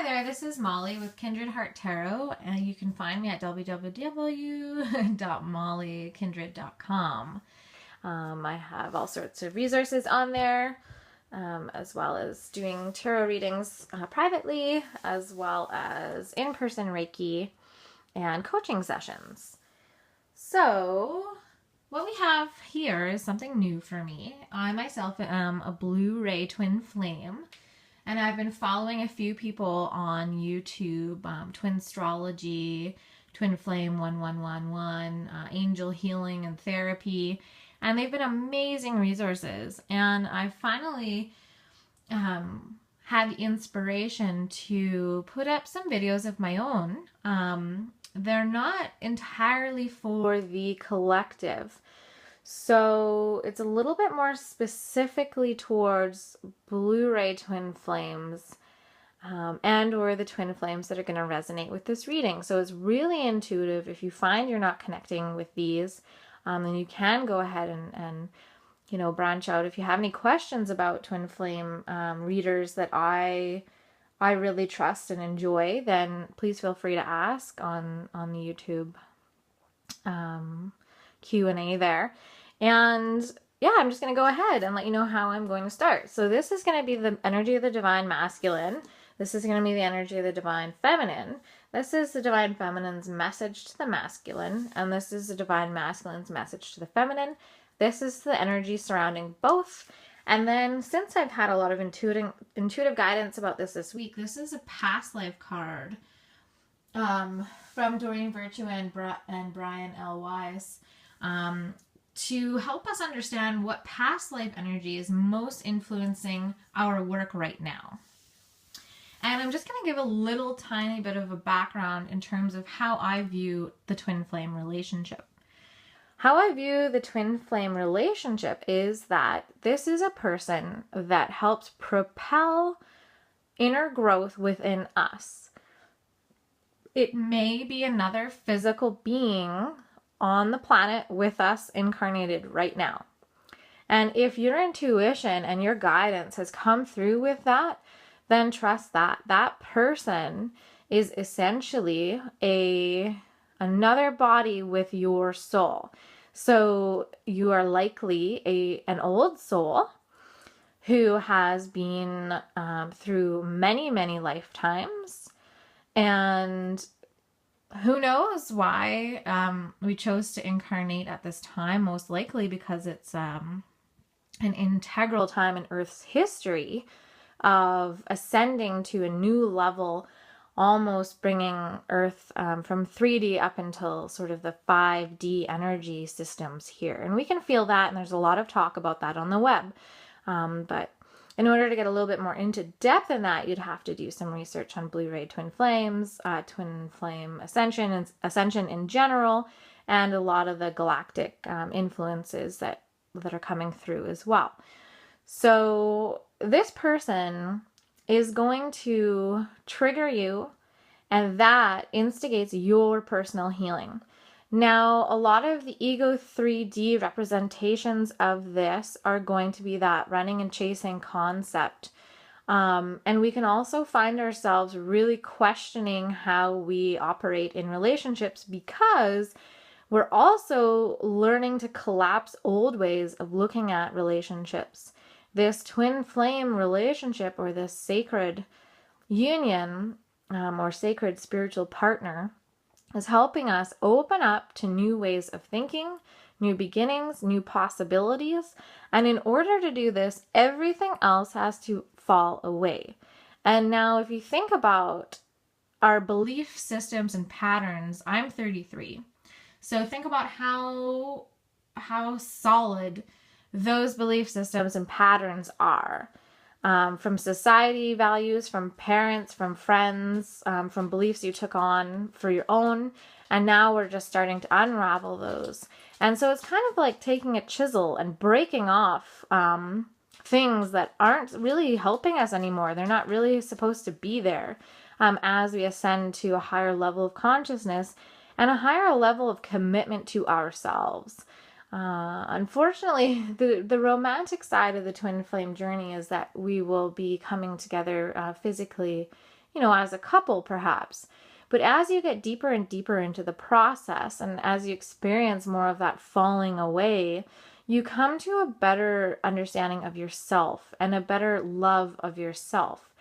there, this is Molly with Kindred Heart Tarot, and you can find me at www.molliekindred.com. I have all sorts of resources on there, as well as doing tarot readings privately, as well as in-person Reiki and coaching sessions. So, what we have here is something new for me. I myself am a Blu-ray twin flame. And I've been following a few people on YouTube, Twin Astrology, Twin Flame 1111, Angel Healing and Therapy, and they've been amazing resources. And I finally had the inspiration to put up some videos of my own. They're not entirely for the collective. So it's a little bit more specifically towards Blu-ray twin flames and or the twin flames that are going to resonate with this reading. So it's really intuitive. If you find you're not connecting with these, then you can go ahead and branch out. If you have any questions about twin flame readers that I really trust and enjoy, then please feel free to ask on the YouTube Q&A there. And yeah, I'm just going to go ahead and let you know how I'm going to start. So this is going to be the energy of the divine masculine. This is going to be the energy of the divine feminine. This is the divine feminine's message to the masculine. And this is the divine masculine's message to the feminine. This is the energy surrounding both. And then since I've had a lot of intuitive guidance about this week, this is a past life card from Doreen Virtue and Brian L. Weiss. To help us understand what past life energy is most influencing our work right now. And I'm just going to give a little tiny bit of a background in terms of how I view the twin flame relationship. How I view the twin flame relationship is that this is a person that helps propel inner growth within us. It may be another physical being on the planet with us incarnated right now. And if your intuition and your guidance has come through with that, then trust that that person is essentially another body with your soul. So you are likely an old soul who has been through many, many lifetimes, and who knows why we chose to incarnate at this time, most likely because it's an integral time in Earth's history of ascending to a new level, almost bringing Earth from 3D up until sort of the 5D energy systems here. And we can feel that, and there's a lot of talk about that on the web. But in order to get a little bit more into depth in that, you'd have to do some research on Blu-ray twin flames, twin flame ascension, and ascension in general, and a lot of the galactic influences that are coming through as well. So this person is going to trigger you, and that instigates your personal healing. Now, a lot of the ego 3D representations of this are going to be that running and chasing concept. And we can also find ourselves really questioning how we operate in relationships because we're also learning to collapse old ways of looking at relationships. This twin flame relationship, or this sacred union or sacred spiritual partner, is helping us open up to new ways of thinking, new beginnings, new possibilities. And in order to do this, everything else has to fall away. And now if you think about our belief systems and patterns, I'm 33. So think about how solid those belief systems and patterns are. From society values, from parents, from friends, from beliefs you took on for your own, and now we're just starting to unravel those. And so it's kind of like taking a chisel and breaking off things that aren't really helping us anymore. They're not really supposed to be there as we ascend to a higher level of consciousness and a higher level of commitment to ourselves. Unfortunately, the romantic side of the twin flame journey is that we will be coming together physically, as a couple perhaps. But as you get deeper and deeper into the process, and as you experience more of that falling away, you come to a better understanding of yourself and a better love of yourself.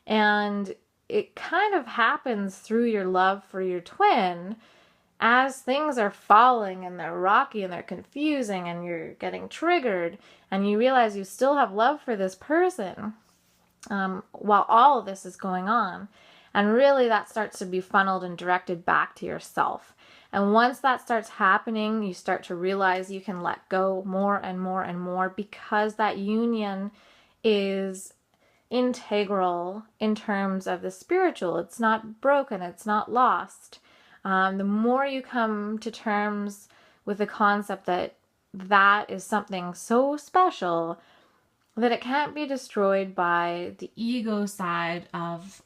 And it kind of happens through your love for your twin. As things are falling and they're rocky and they're confusing and you're getting triggered and you realize you still have love for this person while all of this is going on. And really that starts to be funneled and directed back to yourself. And once that starts happening, you start to realize you can let go more and more and more, because that union is integral in terms of the spiritual. It's not broken, it's not lost. The more you come to terms with the concept that that is something so special that it can't be destroyed by the ego side of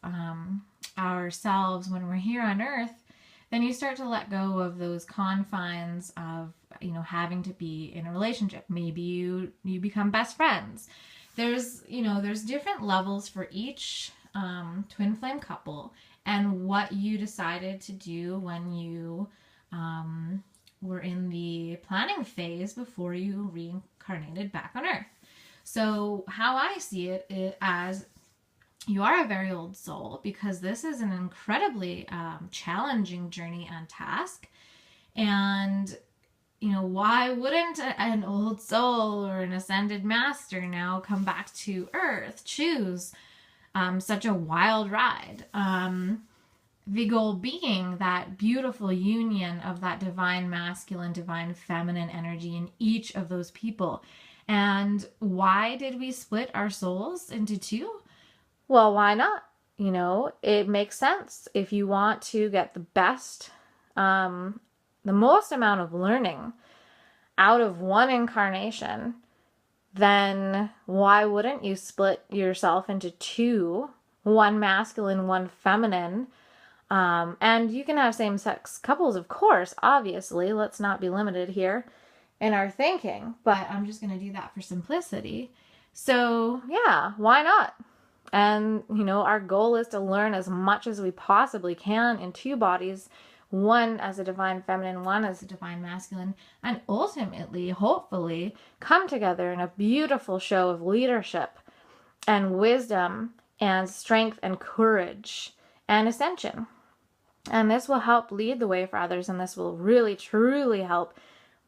ourselves when we're here on earth, then you start to let go of those confines of, having to be in a relationship. Maybe you become best friends. There's different levels for each twin flame couple, and what you decided to do when you were in the planning phase before you reincarnated back on Earth. So how I see it as you are a very old soul, because this is an incredibly challenging journey and task. And, why wouldn't an old soul or an ascended master now come back to Earth, choose such a wild ride? The goal being that beautiful union of that divine masculine, divine feminine energy in each of those people. And why did we split our souls into two? Well, why not? It makes sense. If you want to get the best, the most amount of learning out of one incarnation, then why wouldn't you split yourself into two, one masculine, one feminine? And you can have same-sex couples, of course, obviously. Let's not be limited here in our thinking, but I'm just going to do that for simplicity. So yeah, why not? And, our goal is to learn as much as we possibly can in two bodies, one as a divine feminine, one as a divine masculine, and ultimately, hopefully, come together in a beautiful show of leadership and wisdom and strength and courage and ascension. And this will help lead the way for others, and this will really, truly help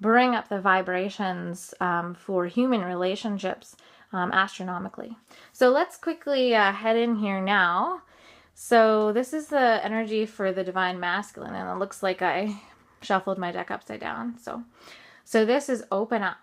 bring up the vibrations for human relationships astronomically. So let's quickly head in here now. So this is the energy for the divine masculine, and it looks like I shuffled my deck upside down. So this is open up,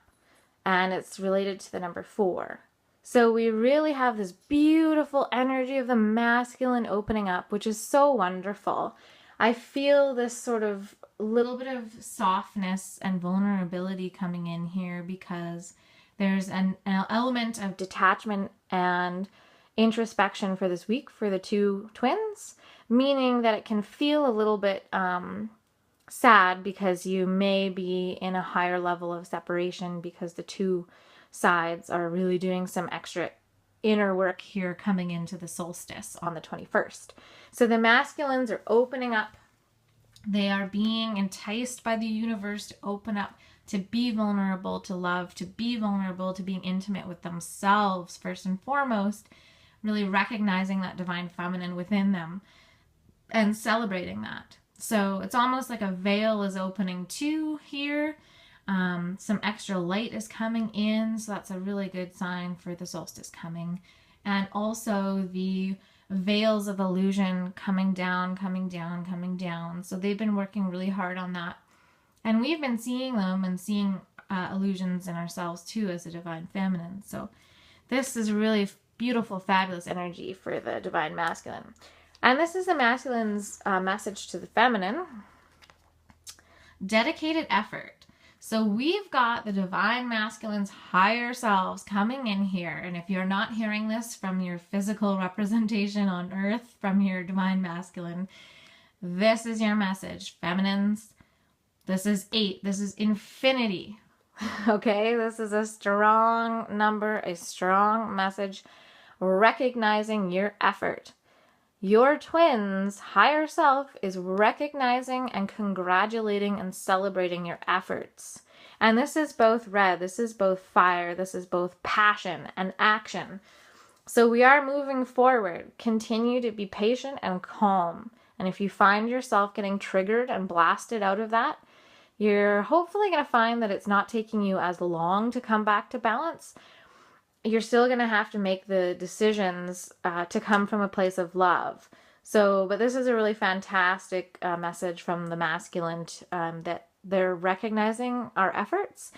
and it's related to the number 4. So we really have this beautiful energy of the masculine opening up, which is so wonderful. I feel this sort of little bit of softness and vulnerability coming in here, because there's an element of detachment and introspection for this week for the two twins, meaning that it can feel a little bit sad because you may be in a higher level of separation because the two sides are really doing some extra inner work here coming into the solstice on the 21st. So the masculines are opening up. They are being enticed by the universe to open up, to be vulnerable, to love, to be vulnerable, to being intimate with themselves first and foremost, really recognizing that divine feminine within them and celebrating that. So it's almost like a veil is opening too here. Some extra light is coming in, so that's a really good sign for the solstice coming. And also the veils of illusion coming down, coming down, coming down. So they've been working really hard on that. And we've been seeing them and seeing illusions in ourselves too as a divine feminine. So this is really beautiful, fabulous energy for the divine masculine. And this is the masculine's message to the feminine. Dedicated effort. So we've got the divine masculine's higher selves coming in here. And if you're not hearing this from your physical representation on earth, from your divine masculine, this is your message. Feminines, this is 8. This is infinity. Okay, this is a strong number, a strong message, recognizing your effort. Your twin's higher self is recognizing and congratulating and celebrating your efforts. And this is both red, this is both fire, this is both passion and action. So we are moving forward. Continue to be patient and calm. And if you find yourself getting triggered and blasted out of that, you're hopefully going to find that it's not taking you as long to come back to balance. You're still going to have to make the decisions to come from a place of love. So, but this is a really fantastic message from the masculine that they're recognizing our efforts.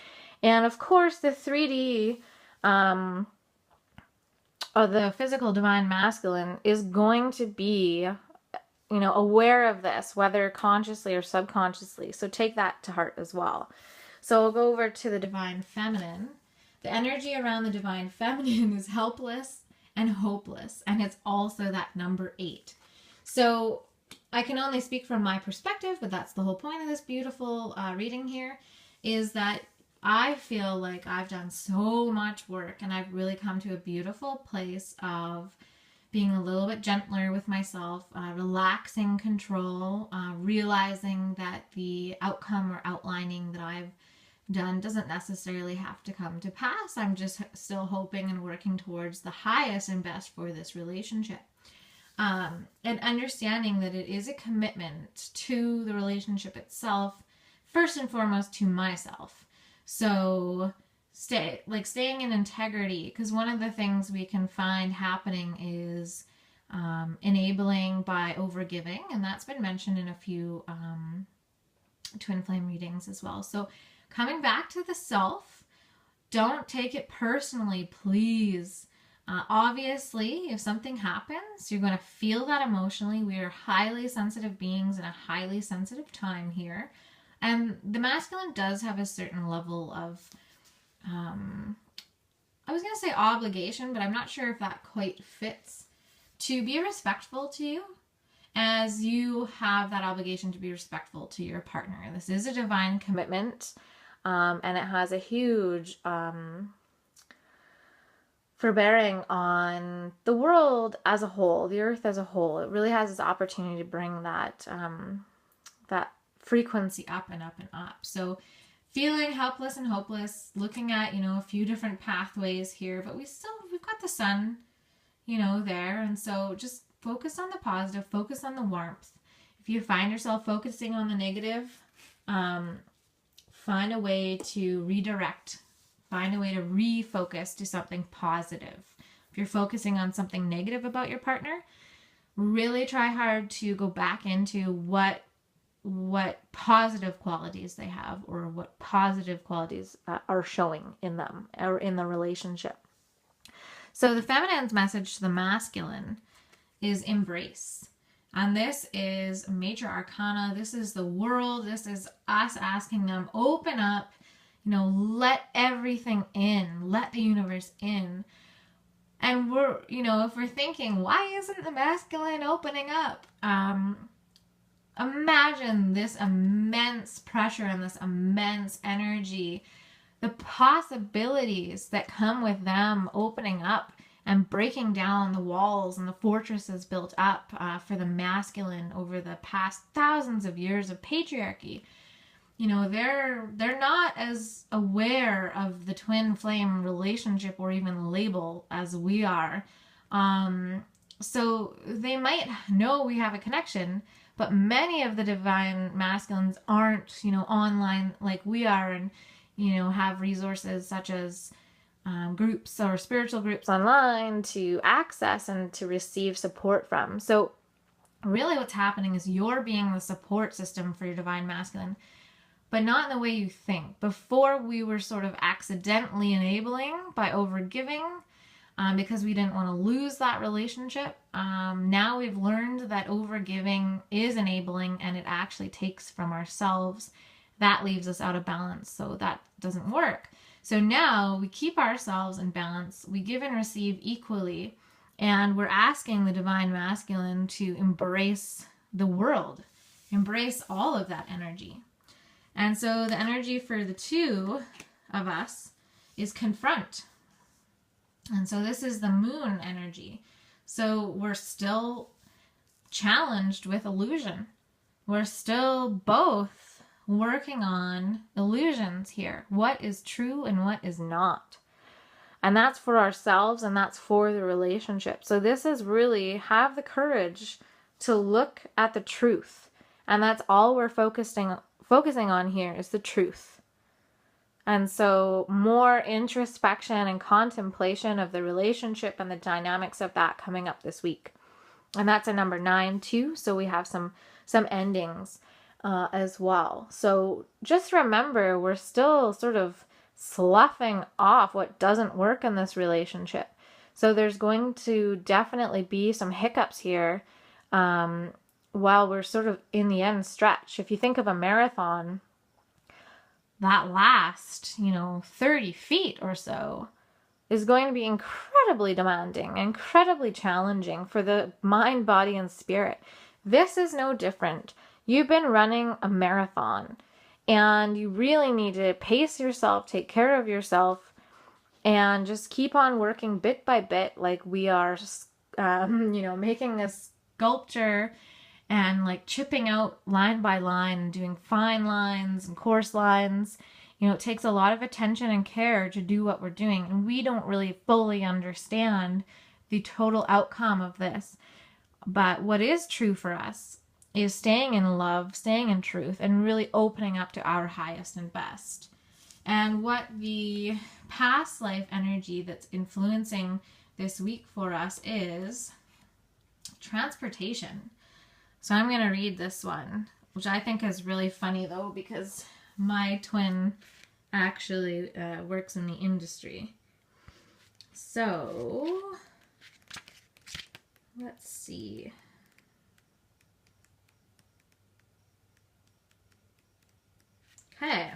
And of course, the 3D, or the physical divine masculine, is going to be, aware of this, whether consciously or subconsciously. So take that to heart as well. So we'll go over to the divine feminine. The energy around the divine feminine is helpless and hopeless, and it's also that number 8. So I can only speak from my perspective, but that's the whole point of this beautiful reading here, is that I feel like I've done so much work and I've really come to a beautiful place of being a little bit gentler with myself, relaxing control, realizing that the outcome or outlining that I've done doesn't necessarily have to come to pass. I'm just still hoping and working towards the highest and best for this relationship. And understanding that it is a commitment to the relationship itself, first and foremost to myself. So staying in integrity, because one of the things we can find happening is enabling by overgiving, and that's been mentioned in a few twin flame readings as well. So coming back to the self, don't take it personally, please. Obviously, if something happens, you're going to feel that emotionally. We are highly sensitive beings in a highly sensitive time here. And the masculine does have a certain level of, I was going to say obligation, but I'm not sure if that quite fits, to be respectful to you, as you have that obligation to be respectful to your partner. This is a divine commitment, and it has a huge forbearing on the world as a whole, the earth as a whole. It really has this opportunity to bring that that frequency up and up and up. So feeling helpless and hopeless, looking at, a few different pathways here, but we've got the sun, there. And so just focus on the positive, focus on the warmth. If you find yourself focusing on the negative, find a way to redirect, find a way to refocus to something positive. If you're focusing on something negative about your partner, really try hard to go back into what positive qualities they have, or what positive qualities are showing in them or in the relationship. So the feminine's message to the masculine is embrace. And this is major arcana. This is the world. This is us asking them, open up, let everything in, let the universe in. And we're, if we're thinking, why isn't the masculine opening up? Imagine this immense pressure and this immense energy, the possibilities that come with them opening up and breaking down the walls and the fortresses built up for the masculine over the past thousands of years of patriarchy. They're not as aware of the twin flame relationship or even label as we are. So they might know we have a connection, but many of the divine masculines aren't, online like we are, and, have resources such as groups or spiritual groups online to access and to receive support from. So really what's happening is you're being the support system for your divine masculine, but not in the way you think. Before, we were sort of accidentally enabling by overgiving, because we didn't want to lose that relationship. Now we've learned that overgiving is enabling, and it actually takes from ourselves. That leaves us out of balance, so that doesn't work. So now we keep ourselves in balance. We give and receive equally, and we're asking the divine masculine to embrace the world, embrace all of that energy. And so the energy for the two of us is confront. And so this is the moon energy. So we're still challenged with illusion. We're still both working on illusions here. What is true and what is not. And that's for ourselves and that's for the relationship. So this is really have the courage to look at the truth. And that's all we're focusing on here is the truth. And so more introspection and contemplation of the relationship and the dynamics of that coming up this week. And that's a number 9 too. So we have some endings as well. So just remember, we're still sort of sloughing off what doesn't work in this relationship. So there's going to definitely be some hiccups here while we're sort of in the end stretch. If you think of a marathon, that last, 30 feet or so is going to be incredibly demanding, incredibly challenging for the mind, body, and spirit. This is no different. You've been running a marathon and you really need to pace yourself, take care of yourself, and just keep on working bit by bit like we are, making this sculpture and like chipping out line by line and doing fine lines and coarse lines. It takes a lot of attention and care to do what we're doing. And we don't really fully understand the total outcome of this. But what is true for us is staying in love, staying in truth, and really opening up to our highest and best. And what the past life energy that's influencing this week for us is transportation. So I'm going to read this one, which I think is really funny though, because my twin actually works in the industry. So let's see. Okay.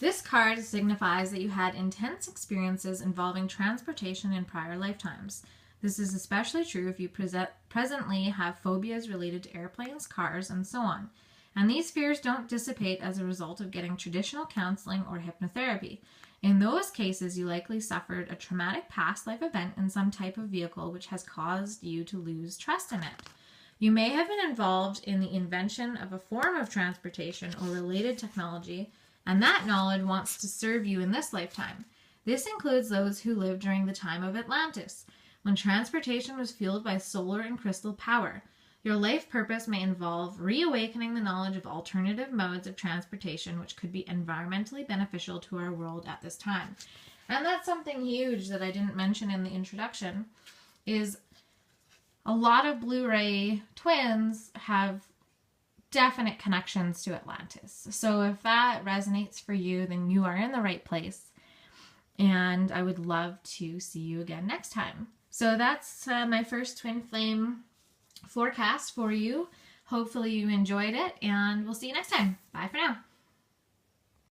This card signifies that you had intense experiences involving transportation in prior lifetimes. This is especially true if you presently have phobias related to airplanes, cars, and so on. And these fears don't dissipate as a result of getting traditional counseling or hypnotherapy. In those cases, you likely suffered a traumatic past life event in some type of vehicle which has caused you to lose trust in it. You may have been involved in the invention of a form of transportation or related technology, and that knowledge wants to serve you in this lifetime. This includes those who lived during the time of Atlantis, when transportation was fueled by solar and crystal power. Your life purpose may involve reawakening the knowledge of alternative modes of transportation which could be environmentally beneficial to our world at this time. And that's something huge that I didn't mention in the introduction, is a lot of Blu-ray twins have definite connections to Atlantis. So if that resonates for you, then you are in the right place. And I would love to see you again next time. So that's my first twin flame forecast for you. Hopefully you enjoyed it, and we'll see you next time. Bye for now.